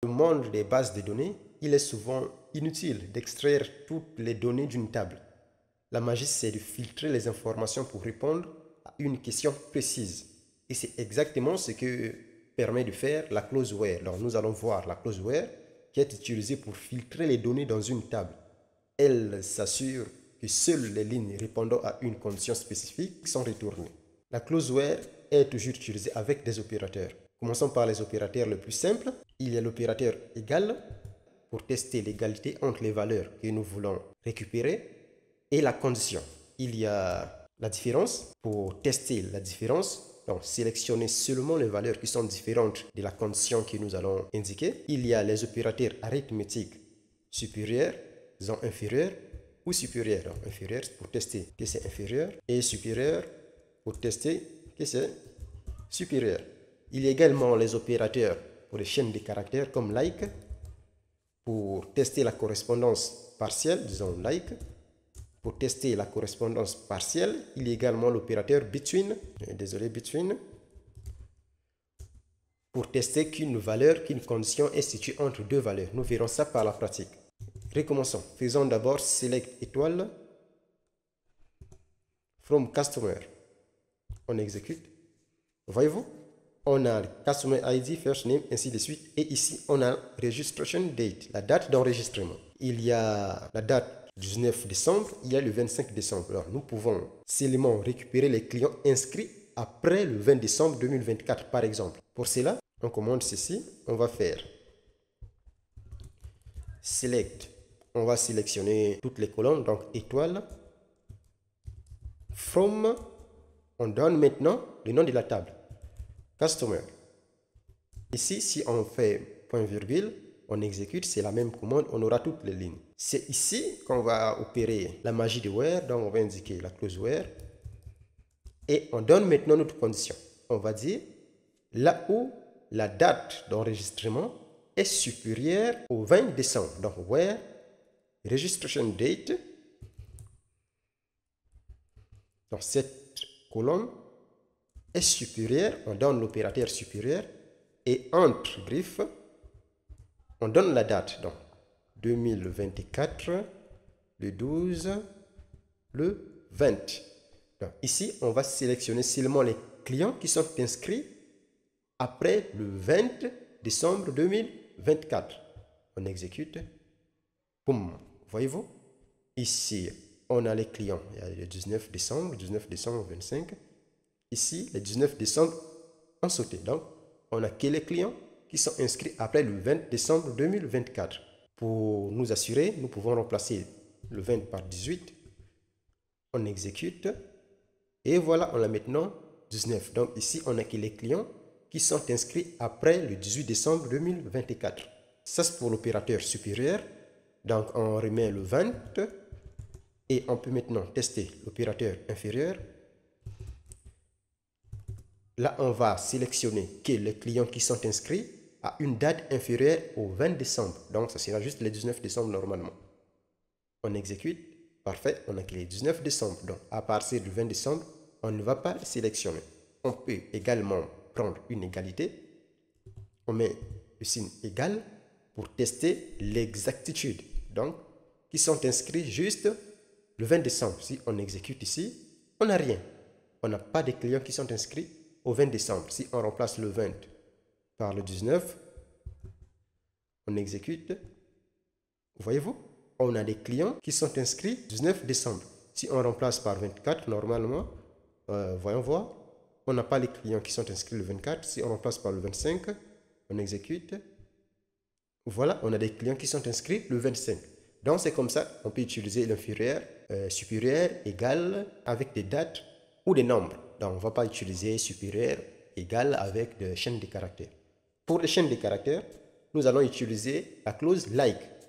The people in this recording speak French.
Dans le monde des bases de données, il est souvent inutile d'extraire toutes les données d'une table. La magie, c'est de filtrer les informations pour répondre à une question précise. Et c'est exactement ce que permet de faire la clause where. Donc nous allons voir la clause where qui est utilisée pour filtrer les données dans une table. Elle s'assure que seules les lignes répondant à une condition spécifique sont retournées. La clause where est toujours utilisée avec des opérateurs. Commençons par les opérateurs les plus simples. Il y a l'opérateur égal pour tester l'égalité entre les valeurs que nous voulons récupérer et la condition. Il y a la différence pour tester la différence. Donc, sélectionner seulement les valeurs qui sont différentes de la condition que nous allons indiquer. Il y a les opérateurs arithmétiques supérieurs, disons inférieurs ou supérieurs. Donc, inférieur pour tester que c'est inférieur et supérieur pour tester que c'est supérieur. Il y a également les opérateurs pour les chaînes de caractères comme like pour tester la correspondance partielle, disons like. Pour tester la correspondance partielle, il y a également l'opérateur between, between, pour tester qu'une valeur, qu'une condition est située entre deux valeurs. Nous verrons ça par la pratique. Recommençons. Faisons d'abord select étoile from customer. On exécute. Voyez-vous? On a le customer ID, first name, ainsi de suite. Et ici, on a registration date, la date d'enregistrement. Il y a la date 19 décembre, il y a le 25 décembre. Alors, nous pouvons seulement récupérer les clients inscrits après le 20 décembre 2024, par exemple. Pour cela, on commande ceci. On va faire select. On va sélectionner toutes les colonnes, donc étoile. From, on donne maintenant le nom de la table. Customer. Ici, si on fait point virgule, on exécute, c'est la même commande, on aura toutes les lignes. C'est ici qu'on va opérer la magie de where, donc on va indiquer la clause where. Et on donne maintenant notre condition. On va dire là où la date d'enregistrement est supérieure au 20 décembre. Donc where registration date, donc cette colonne est supérieure, on donne l'opérateur supérieur et entre griffes, on donne la date, donc 2024, le 12, le 20. Donc ici, on va sélectionner seulement les clients qui sont inscrits après le 20 décembre 2024. On exécute. Boum. Voyez-vous? Ici, on a les clients. Il y a le 19 décembre 25. Ici, le 19 décembre ont sauté. Donc, on a que les clients qui sont inscrits après le 20 décembre 2024. Pour nous assurer, nous pouvons remplacer le 20 par 18. On exécute. Et voilà, on a maintenant 19. Donc ici, on a que les clients qui sont inscrits après le 18 décembre 2024. Ça, c'est pour l'opérateur supérieur. Donc, on remet le 20. Et on peut maintenant tester l'opérateur inférieur. Là, on va sélectionner que les clients qui sont inscrits à une date inférieure au 20 décembre. Donc, ça sera juste le 19 décembre normalement. On exécute. Parfait, on a que le 19 décembre. Donc, à partir du 20 décembre, on ne va pas sélectionner. On peut également prendre une égalité. On met le signe égal pour tester l'exactitude. Donc, qui sont inscrits juste le 20 décembre. Si on exécute ici, on n'a rien. On n'a pas de clients qui sont inscrits au 20 décembre. Si on remplace le 20 par le 19, on exécute. Voyez-vous? On a des clients qui sont inscrits le 19 décembre. Si on remplace par 24, normalement, voyons voir, on n'a pas les clients qui sont inscrits le 24. Si on remplace par le 25, on exécute. Voilà, on a des clients qui sont inscrits le 25. Donc, c'est comme ça, on peut utiliser l'inférieur, supérieur, égal, avec des dates ou des nombres. Donc, on ne va pas utiliser supérieur, égal avec des chaînes de caractères. Pour les chaînes de caractères, nous allons utiliser la clause like.